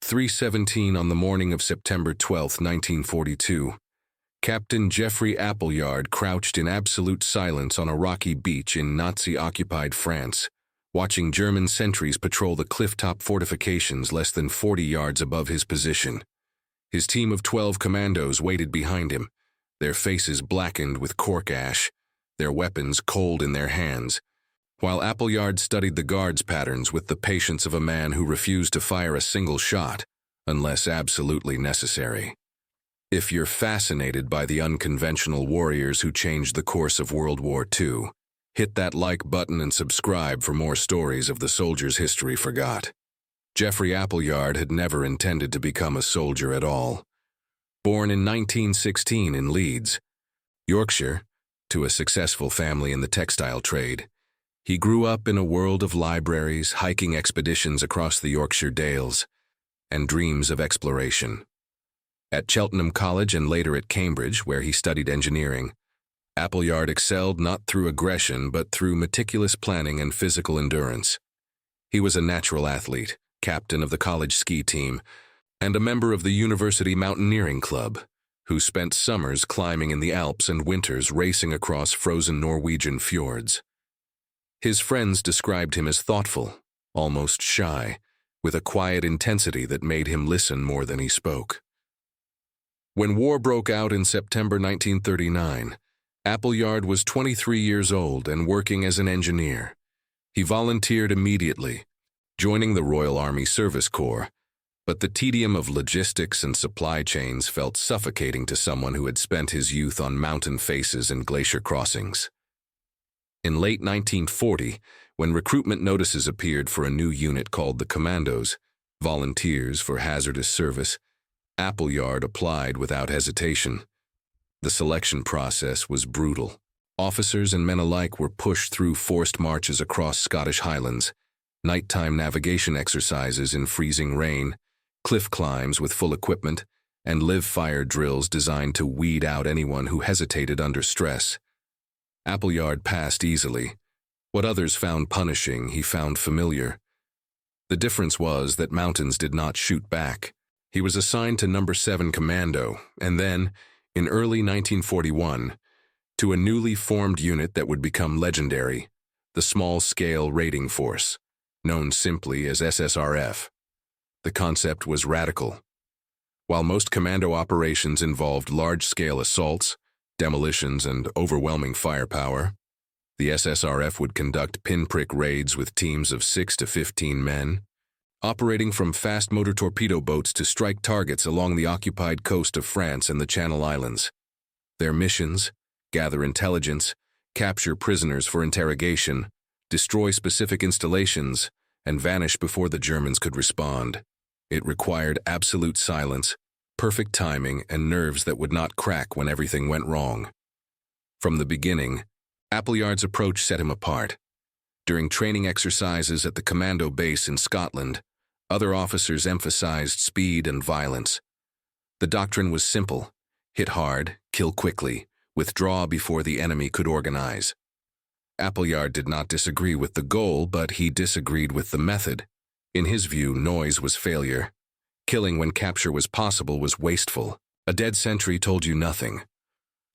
3:17 on the morning of September 12, 1942, Captain Geoffrey Appleyard crouched in absolute silence on a rocky beach in Nazi-occupied France, watching German sentries patrol the cliff-top fortifications less than 40 yards above his position. His team of 12 commandos waited behind him, their faces blackened with cork ash, their weapons cold in their hands, while Appleyard studied the guards' patterns with the patience of a man who refused to fire a single shot, unless absolutely necessary. If you're fascinated by the unconventional warriors who changed the course of World War II, hit that like button and subscribe for more stories of the soldiers history forgot. Geoffrey Appleyard had never intended to become a soldier at all. Born in 1916 in Leeds, Yorkshire, to a successful family in the textile trade, he grew up in a world of libraries, hiking expeditions across the Yorkshire Dales, and dreams of exploration. At Cheltenham College and later at Cambridge, where he studied engineering, Appleyard excelled not through aggression but through meticulous planning and physical endurance. He was a natural athlete, captain of the college ski team, and a member of the University Mountaineering Club, who spent summers climbing in the Alps and winters racing across frozen Norwegian fjords. His friends described him as thoughtful, almost shy, with a quiet intensity that made him listen more than he spoke. When war broke out in September 1939, Appleyard was 23 years old and working as an engineer. He volunteered immediately, joining the Royal Army Service Corps, but the tedium of logistics and supply chains felt suffocating to someone who had spent his youth on mountain faces and glacier crossings. In late 1940, when recruitment notices appeared for a new unit called the Commandos, Volunteers for Hazardous Service, Appleyard applied without hesitation. The selection process was brutal. Officers and men alike were pushed through forced marches across Scottish highlands, nighttime navigation exercises in freezing rain, cliff climbs with full equipment, and live-fire drills designed to weed out anyone who hesitated under stress. Appleyard passed easily. What others found punishing, he found familiar. The difference was that mountains did not shoot back. He was assigned to No. 7 Commando, and then, in early 1941, to a newly formed unit that would become legendary, the Small-Scale Raiding Force, known simply as SSRF. The concept was radical. While most commando operations involved large-scale assaults, demolitions, and overwhelming firepower, the SSRF would conduct pinprick raids with teams of 6 to 15 men, operating from fast motor torpedo boats to strike targets along the occupied coast of France and the Channel Islands. Their missions: gather intelligence, capture prisoners for interrogation, destroy specific installations, and vanish before the Germans could respond. It required absolute silence, perfect timing, and nerves that would not crack when everything went wrong. From the beginning, Appleyard's approach set him apart. During training exercises at the commando base in Scotland, other officers emphasized speed and violence. The doctrine was simple: hit hard, kill quickly, withdraw before the enemy could organize. Appleyard did not disagree with the goal, but he disagreed with the method. In his view, noise was failure. Killing when capture was possible was wasteful. A dead sentry told you nothing.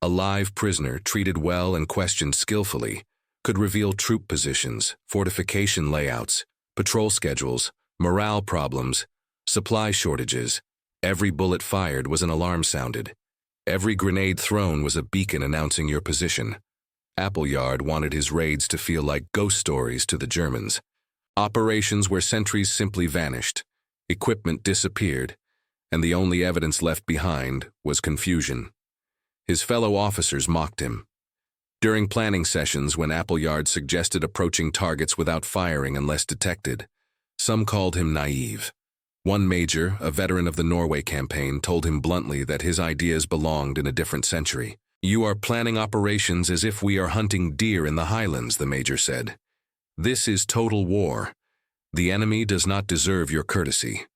A live prisoner, treated well and questioned skillfully, could reveal troop positions, fortification layouts, patrol schedules, morale problems, supply shortages. Every bullet fired was an alarm sounded. Every grenade thrown was a beacon announcing your position. Appleyard wanted his raids to feel like ghost stories to the Germans. Operations where sentries simply vanished, equipment disappeared, and the only evidence left behind was confusion. His fellow officers mocked him. During planning sessions, when Appleyard suggested approaching targets without firing unless detected, some called him naive. One major, a veteran of the Norway campaign, told him bluntly that his ideas belonged in a different century. "You are planning operations as if we are hunting deer in the highlands," the major said. "This is total war. The enemy does not deserve your courtesy."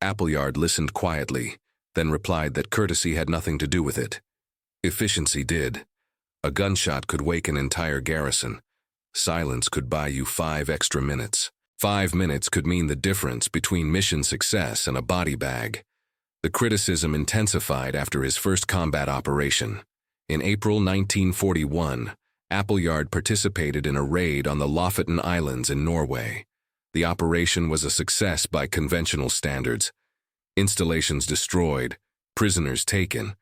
Appleyard listened quietly, then replied that courtesy had nothing to do with it. Efficiency did. A gunshot could wake an entire garrison. Silence could buy you 5 extra minutes. 5 minutes could mean the difference between mission success and a body bag. The criticism intensified after his first combat operation. In April 1941, Appleyard participated in a raid on the Lofoten Islands in Norway. The operation was a success by conventional standards. Installations destroyed, prisoners taken,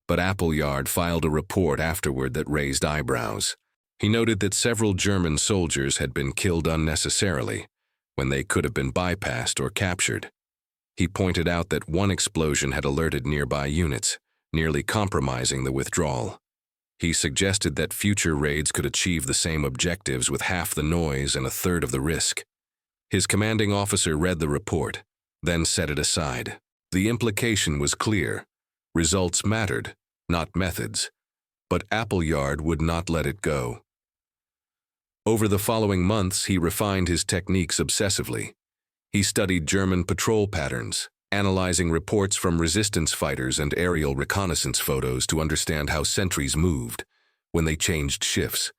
but Appleyard filed a report afterward that raised eyebrows. He noted that several German soldiers had been killed unnecessarily, when they could have been bypassed or captured. He pointed out that one explosion had alerted nearby units, nearly compromising the withdrawal. He suggested that future raids could achieve the same objectives with half the noise and a third of the risk. His commanding officer read the report, then set it aside. The implication was clear. Results mattered, not methods. But Appleyard would not let it go. Over the following months, he refined his techniques obsessively. He studied German patrol patterns, analyzing reports from resistance fighters and aerial reconnaissance photos to understand how sentries moved, when they changed shifts,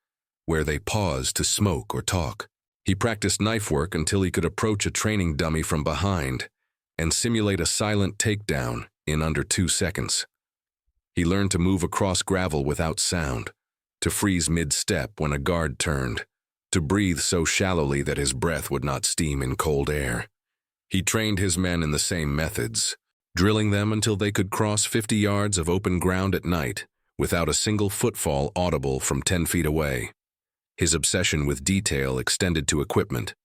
where they paused to smoke or talk. He practiced knife work until he could approach a training dummy from behind and simulate a silent takedown in under 2 seconds. He learned to move across gravel without sound, to freeze mid-step when a guard turned, to breathe so shallowly that his breath would not steam in cold air. He trained his men in the same methods, drilling them until they could cross 50 yards of open ground at night without a single footfall audible from 10 feet away. His obsession with detail extended to equipment.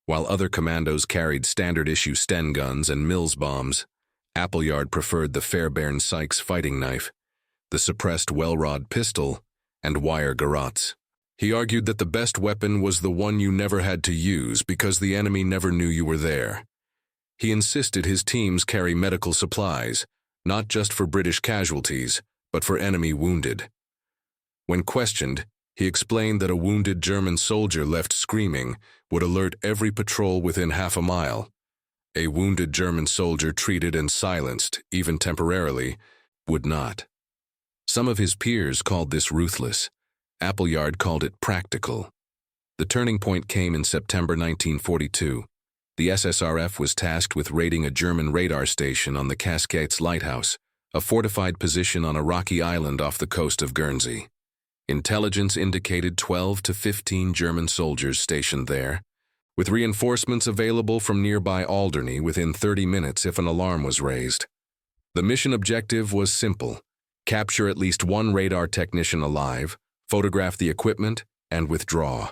While other commandos carried standard-issue Sten guns and Mills bombs, Appleyard preferred the Fairbairn Sykes fighting knife, the suppressed Welrod pistol, and wire garrots. He argued that the best weapon was the one you never had to use because the enemy never knew you were there. He insisted his teams carry medical supplies, not just for British casualties, but for enemy wounded. When questioned, he explained that a wounded German soldier left screaming would alert every patrol within half a mile. A wounded German soldier treated and silenced, even temporarily, would not. Some of his peers called this ruthless. Appleyard called it practical. The turning point came in September 1942. The SSRF was tasked with raiding a German radar station on the Casquettes Lighthouse, a fortified position on a rocky island off the coast of Guernsey. Intelligence indicated 12 to 15 German soldiers stationed there, with reinforcements available from nearby Alderney within 30 minutes if an alarm was raised. The mission objective was simple: capture at least one radar technician alive, photograph the equipment, and withdraw.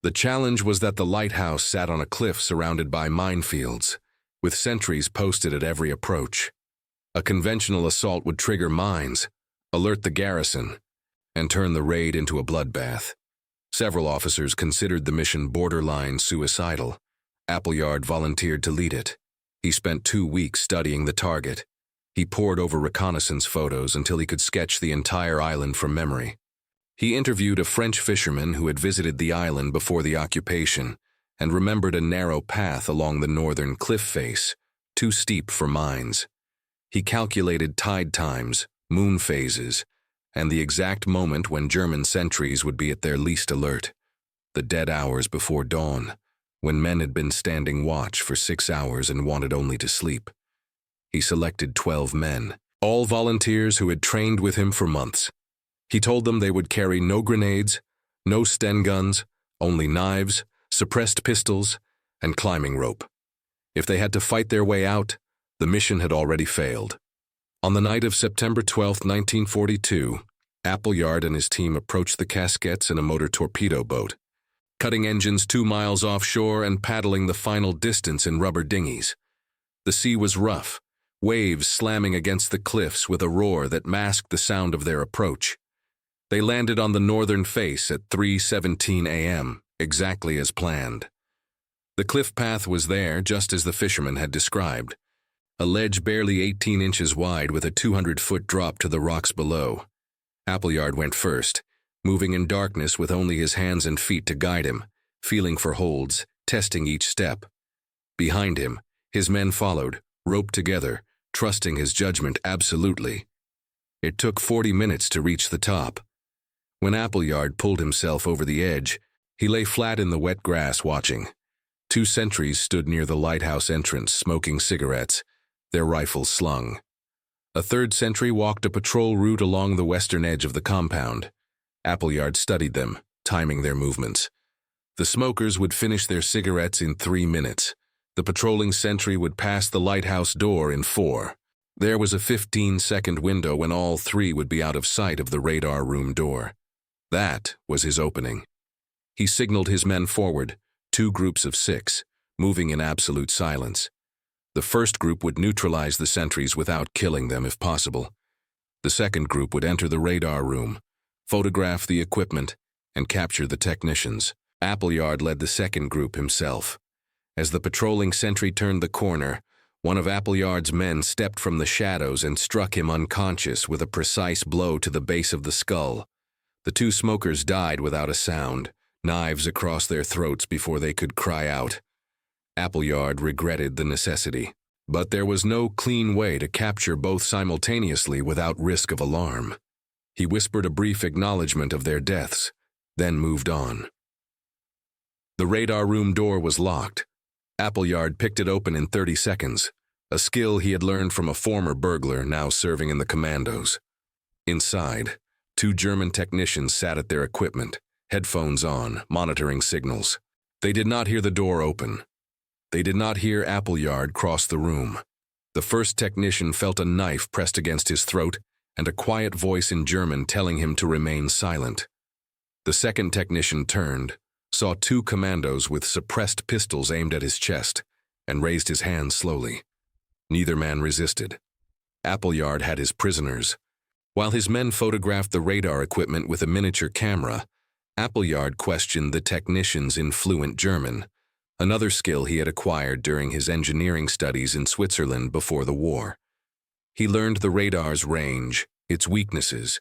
The challenge was that the lighthouse sat on a cliff surrounded by minefields, with sentries posted at every approach. A conventional assault would trigger mines, alert the garrison, and turn the raid into a bloodbath. Several officers considered the mission borderline suicidal. Appleyard volunteered to lead it. He spent 2 weeks studying the target. He pored over reconnaissance photos until he could sketch the entire island from memory. He interviewed a French fisherman who had visited the island before the occupation and remembered a narrow path along the northern cliff face, too steep for mines. He calculated tide times, moon phases, and the exact moment when German sentries would be at their least alert, the dead hours before dawn, when men had been standing watch for 6 hours and wanted only to sleep. He selected 12 men, all volunteers who had trained with him for months. He told them they would carry no grenades, no Sten guns, only knives, suppressed pistols, and climbing rope. If they had to fight their way out, the mission had already failed. On the night of September 12, 1942, Appleyard and his team approached the Casquettes in a motor torpedo boat, cutting engines 2 miles offshore and paddling the final distance in rubber dinghies. The sea was rough, waves slamming against the cliffs with a roar that masked the sound of their approach. They landed on the northern face at 3:17 a.m., exactly as planned. The cliff path was there, just as the fisherman had described. A ledge barely 18 inches wide with a 200-foot drop to the rocks below. Appleyard went first, moving in darkness with only his hands and feet to guide him, feeling for holds, testing each step. Behind him, his men followed, roped together, trusting his judgment absolutely. It took 40 minutes to reach the top. When Appleyard pulled himself over the edge, he lay flat in the wet grass watching. 2 sentries stood near the lighthouse entrance, smoking cigarettes, their rifles slung. A 3rd sentry walked a patrol route along the western edge of the compound. Appleyard studied them, timing their movements. The smokers would finish their cigarettes in 3 minutes. The patrolling sentry would pass the lighthouse door in 4. There was a 15-second window when all 3 would be out of sight of the radar room door. That was his opening. He signaled his men forward, 2 groups of 6, moving in absolute silence. The first group would neutralize the sentries without killing them if possible. The second group would enter the radar room, photograph the equipment, and capture the technicians. Appleyard led the second group himself. As the patrolling sentry turned the corner, one of Appleyard's men stepped from the shadows and struck him unconscious with a precise blow to the base of the skull. The 2 smokers died without a sound, knives across their throats before they could cry out. Appleyard regretted the necessity, but there was no clean way to capture both simultaneously without risk of alarm. He whispered a brief acknowledgement of their deaths, then moved on. The radar room door was locked. Appleyard picked it open in 30 seconds, a skill he had learned from a former burglar now serving in the commandos. Inside, 2 German technicians sat at their equipment, headphones on, monitoring signals. They did not hear the door open. They did not hear Appleyard cross the room. The first technician felt a knife pressed against his throat and a quiet voice in German telling him to remain silent. The second technician turned, saw 2 commandos with suppressed pistols aimed at his chest, and raised his hand slowly. Neither man resisted. Appleyard had his prisoners. While his men photographed the radar equipment with a miniature camera, Appleyard questioned the technicians in fluent German, another skill he had acquired during his engineering studies in Switzerland before the war. He learned the radar's range, its weaknesses,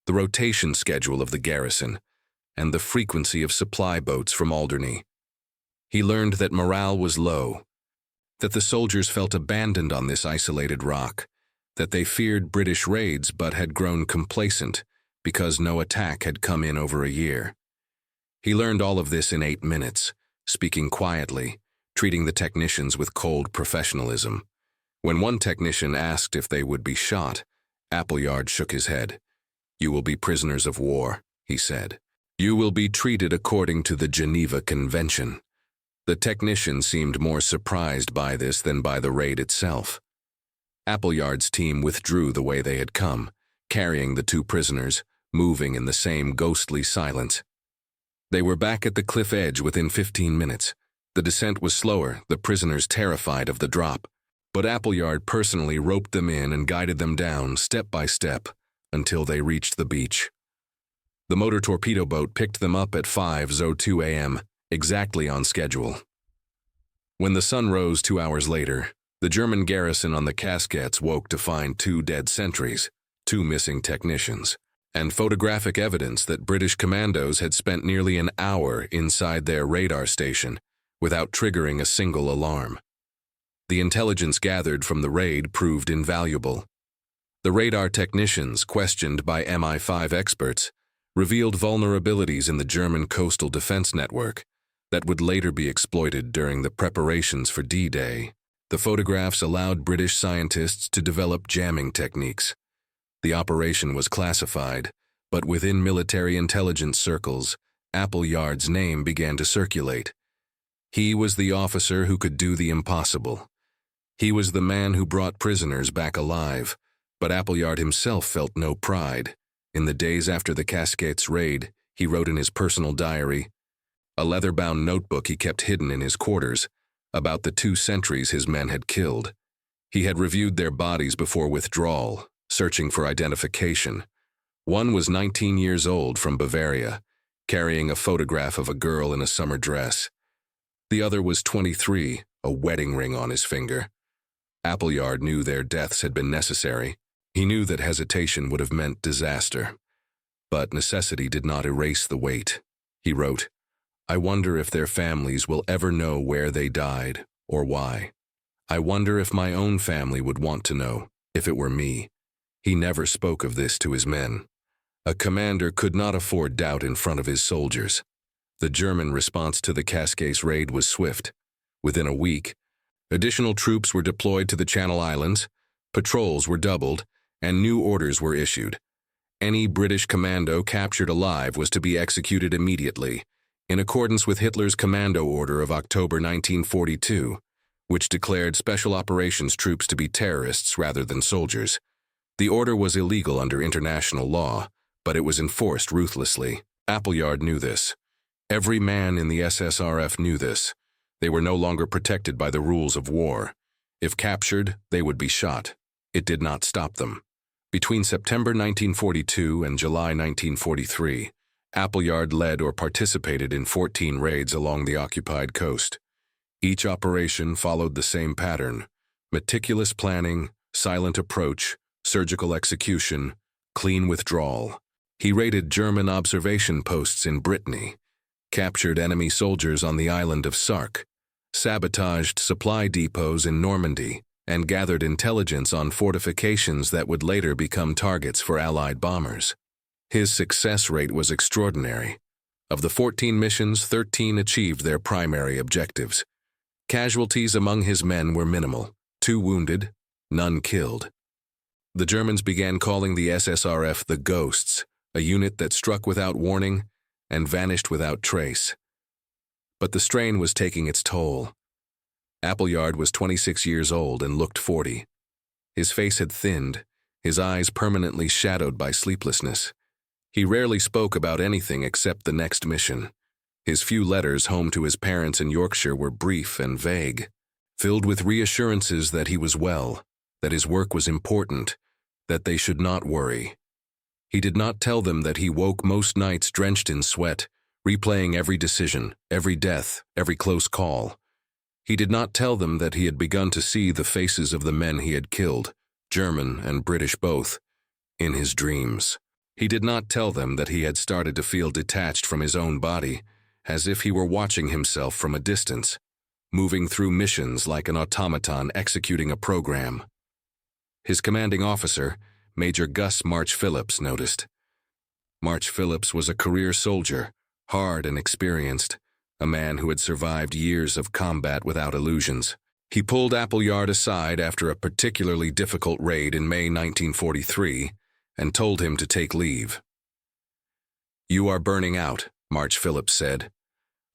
the rotation schedule of the garrison, and the frequency of supply boats from Alderney. He learned that morale was low, that the soldiers felt abandoned on this isolated rock, that they feared British raids but had grown complacent because no attack had come in over a year. He learned all of this in 8 minutes, speaking quietly, treating the technicians with cold professionalism. When one technician asked if they would be shot, Appleyard shook his head. "You will be prisoners of war," he said. "You will be treated according to the Geneva Convention." The technician seemed more surprised by this than by the raid itself. Appleyard's team withdrew the way they had come, carrying the 2 prisoners, moving in the same ghostly silence. They were back at the cliff edge within 15 minutes. The descent was slower, the prisoners terrified of the drop, but Appleyard personally roped them in and guided them down, step by step, until they reached the beach. The motor torpedo boat picked them up at 5:02 a.m., exactly on schedule. When the sun rose 2 hours later, the German garrison on the Casquettes woke to find 2 dead sentries, 2 missing technicians, and photographic evidence that British commandos had spent nearly an hour inside their radar station without triggering a single alarm. The intelligence gathered from the raid proved invaluable. The radar technicians, questioned by MI5 experts, revealed vulnerabilities in the German coastal defense network that would later be exploited during the preparations for D-Day. The photographs allowed British scientists to develop jamming techniques. The operation was classified, but within military intelligence circles, Appleyard's name began to circulate. He was the officer who could do the impossible. He was the man who brought prisoners back alive, but Appleyard himself felt no pride. In the days after the Casquettes raid, he wrote in his personal diary, a leather-bound notebook he kept hidden in his quarters, about the 2 sentries his men had killed. He had reviewed their bodies before withdrawal, searching for identification. One was 19 years old from Bavaria, carrying a photograph of a girl in a summer dress. The other was 23, a wedding ring on his finger. Appleyard knew their deaths had been necessary. He knew that hesitation would have meant disaster. But necessity did not erase the weight. He wrote, "I wonder if their families will ever know where they died or why. I wonder if my own family would want to know, if it were me." He never spoke of this to his men. A commander could not afford doubt in front of his soldiers. The German response to the Casquettes raid was swift. Within a week, additional troops were deployed to the Channel Islands, patrols were doubled, and new orders were issued. Any British commando captured alive was to be executed immediately, in accordance with Hitler's commando order of October 1942, which declared special operations troops to be terrorists rather than soldiers. The order was illegal under international law, but it was enforced ruthlessly. Appleyard knew this. Every man in the SSRF knew this. They were no longer protected by the rules of war. If captured, they would be shot. It did not stop them. Between September 1942 and July 1943, Appleyard led or participated in 14 raids along the occupied coast. Each operation followed the same pattern: meticulous planning, silent approach, surgical execution, clean withdrawal. He raided German observation posts in Brittany, captured enemy soldiers on the island of Sark, sabotaged supply depots in Normandy, and gathered intelligence on fortifications that would later become targets for Allied bombers. His success rate was extraordinary. Of the 14 missions, 13 achieved their primary objectives. Casualties among his men were minimal: 2 wounded, none killed. The Germans began calling the SSRF the Ghosts, a unit that struck without warning and vanished without trace. But the strain was taking its toll. Appleyard was 26 years old and looked 40. His face had thinned, his eyes permanently shadowed by sleeplessness. He rarely spoke about anything except the next mission. His few letters home to his parents in Yorkshire were brief and vague, filled with reassurances that he was well, that his work was important, that they should not worry. He did not tell them that he woke most nights drenched in sweat, replaying every decision, every death, every close call. He did not tell them that he had begun to see the faces of the men he had killed, German and British both, in his dreams. He did not tell them that he had started to feel detached from his own body, as if he were watching himself from a distance, moving through missions like an automaton executing a program. His commanding officer, Major Gus March Phillips, noticed. March Phillips was a career soldier, hard and experienced, a man who had survived years of combat without illusions. He pulled Appleyard aside after a particularly difficult raid in May 1943 and told him to take leave. "You are burning out," March Phillips said.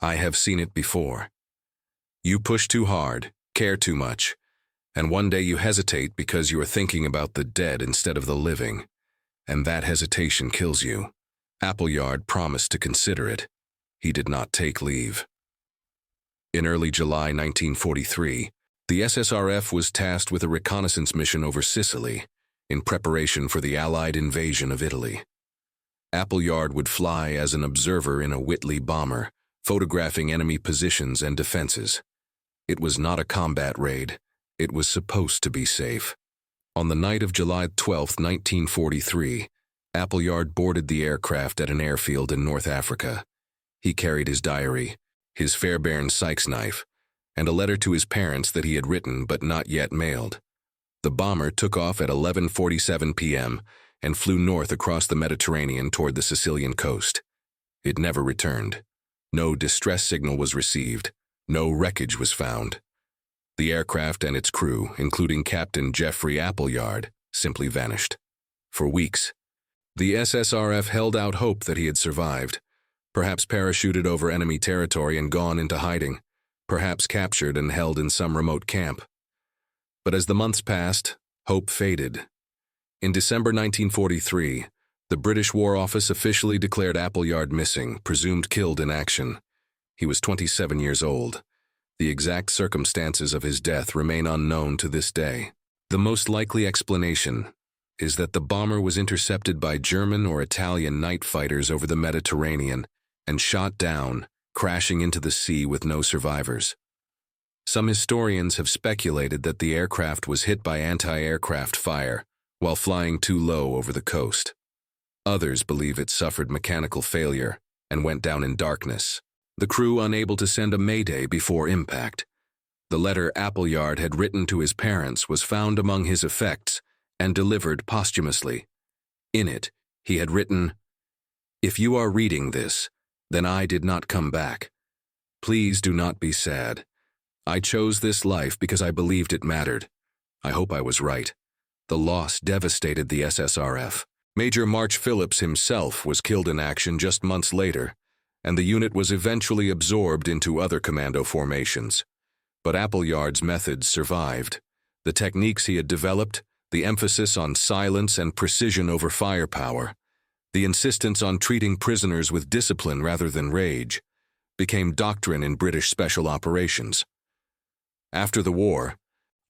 "I have seen it before. You push too hard, care too much, and one day you hesitate because you are thinking about the dead instead of the living, and that hesitation kills you." Appleyard promised to consider it. He did not take leave. In early July 1943, the SSRF was tasked with a reconnaissance mission over Sicily in preparation for the Allied invasion of Italy. Appleyard would fly as an observer in a Whitley bomber, photographing enemy positions and defenses. It was not a combat raid. It was supposed to be safe. On the night of July 12, 1943, Appleyard boarded the aircraft at an airfield in North Africa. He carried his diary, his Fairbairn Sykes knife, and a letter to his parents that he had written but not yet mailed. The bomber took off at 11:47 p.m. and flew north across the Mediterranean toward the Sicilian coast. It never returned. No distress signal was received. No wreckage was found. The aircraft and its crew, including Captain Geoffrey Appleyard, simply vanished. For weeks, the SSRF held out hope that he had survived, perhaps parachuted over enemy territory and gone into hiding, perhaps captured and held in some remote camp. But as the months passed, hope faded. In December 1943, the British War Office officially declared Appleyard missing, presumed killed in action. He was 27 years old. The exact circumstances of his death remain unknown to this day. The most likely explanation is that the bomber was intercepted by German or Italian night fighters over the Mediterranean and shot down, crashing into the sea with no survivors. Some historians have speculated that the aircraft was hit by anti-aircraft fire while flying too low over the coast. Others believe it suffered mechanical failure and went down in darkness, the crew unable to send a mayday before impact. The letter Appleyard had written to his parents was found among his effects and delivered posthumously. In it, he had written, "If you are reading this, then I did not come back. Please do not be sad. I chose this life because I believed it mattered. I hope I was right. The loss devastated the SSRF. Major March Phillips himself was killed in action just months later, and the unit was eventually absorbed into other commando formations. But Appleyard's methods survived. The techniques he had developed, the emphasis on silence and precision over firepower, the insistence on treating prisoners with discipline rather than rage, became doctrine in British special operations. After the war,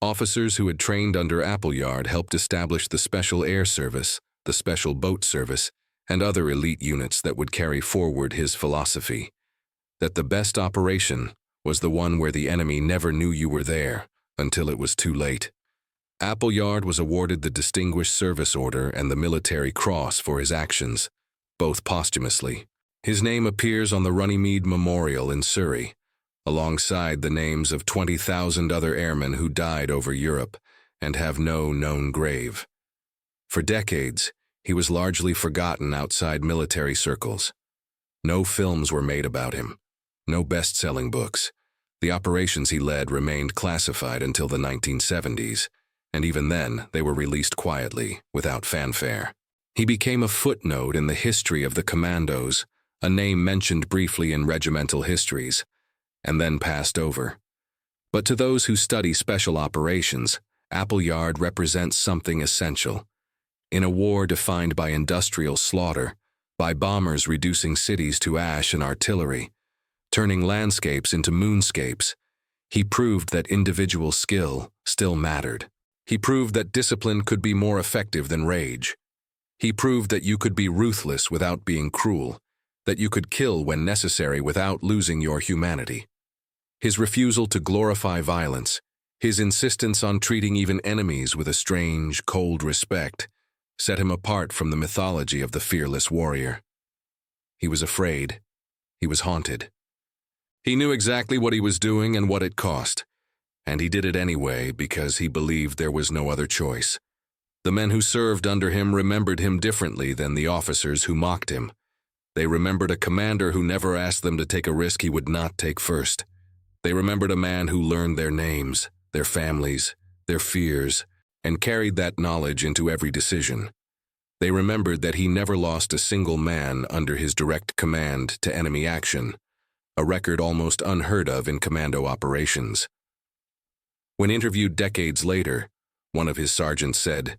officers who had trained under Appleyard helped establish the Special Air Service, the Special Boat Service, and other elite units that would carry forward his philosophy, that the best operation was the one where the enemy never knew you were there until it was too late. Appleyard was awarded the Distinguished Service Order and the Military Cross for his actions, both posthumously. His name appears on the Runnymede Memorial in Surrey, alongside the names of 20,000 other airmen who died over Europe and have no known grave. For decades, he was largely forgotten outside military circles. No films were made about him, no best-selling books. The operations he led remained classified until the 1970s, and even then they were released quietly, without fanfare. He became a footnote in the history of the commandos, a name mentioned briefly in regimental histories, and then passed over. But to those who study special operations, Appleyard represents something essential. In a war defined by industrial slaughter, by bombers reducing cities to ash and artillery, turning landscapes into moonscapes, he proved that individual skill still mattered. He proved that discipline could be more effective than rage. He proved that you could be ruthless without being cruel, that you could kill when necessary without losing your humanity. His refusal to glorify violence, his insistence on treating even enemies with a strange, cold respect, set him apart from the mythology of the fearless warrior. He was afraid. He was haunted. He knew exactly what he was doing and what it cost, and he did it anyway because he believed there was no other choice. The men who served under him remembered him differently than the officers who mocked him. They remembered a commander who never asked them to take a risk he would not take first. They remembered a man who learned their names, their families, their fears, and carried that knowledge into every decision. They remembered that he never lost a single man under his direct command to enemy action, a record almost unheard of in commando operations. When interviewed decades later, one of his sergeants said,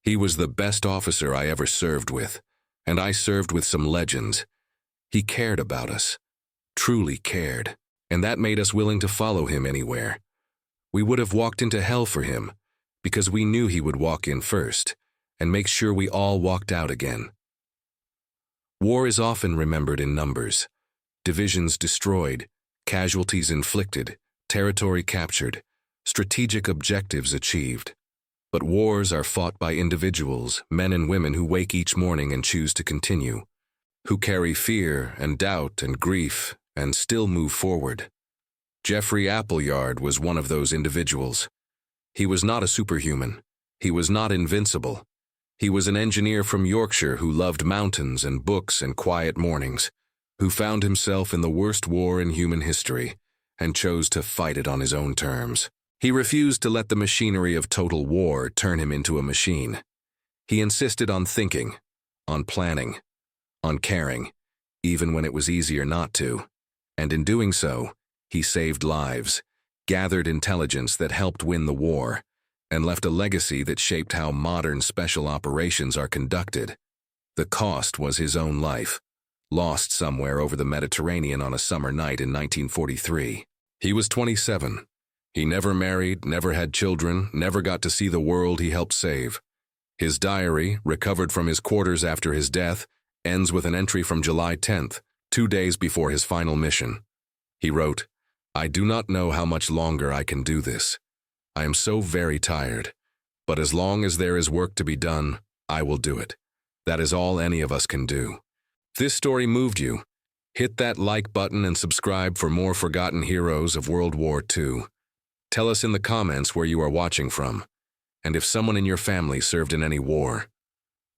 "He was the best officer I ever served with, and I served with some legends. He cared about us, truly cared, and that made us willing to follow him anywhere. We would have walked into hell for him, because we knew he would walk in first, and make sure we all walked out again." War is often remembered in numbers. Divisions destroyed, casualties inflicted, territory captured, strategic objectives achieved. But wars are fought by individuals, men and women who wake each morning and choose to continue, who carry fear and doubt and grief and still move forward. Geoffrey Appleyard was one of those individuals. He was not a superhuman. He was not invincible. He was an engineer from Yorkshire who loved mountains and books and quiet mornings, who found himself in the worst war in human history and chose to fight it on his own terms. He refused to let the machinery of total war turn him into a machine. He insisted on thinking, on planning, on caring, even when it was easier not to. And in doing so, he saved lives, gathered intelligence that helped win the war, and left a legacy that shaped how modern special operations are conducted. The cost was his own life, lost somewhere over the Mediterranean on a summer night in 1943. He was 27. He never married, never had children, never got to see the world he helped save. His diary, recovered from his quarters after his death, ends with an entry from July 10th, 2 days before his final mission. He wrote, "I do not know how much longer I can do this. I am so very tired, but as long as there is work to be done, I will do it. That is all any of us can do." If this story moved you, hit that like button and subscribe for more forgotten heroes of World War II. Tell us in the comments where you are watching from, and if someone in your family served in any war.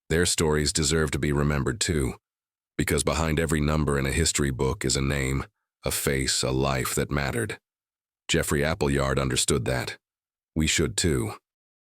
Their stories deserve to be remembered too, because behind every number in a history book is a name, a face, a life that mattered. Geoffrey Appleyard understood that. We should too.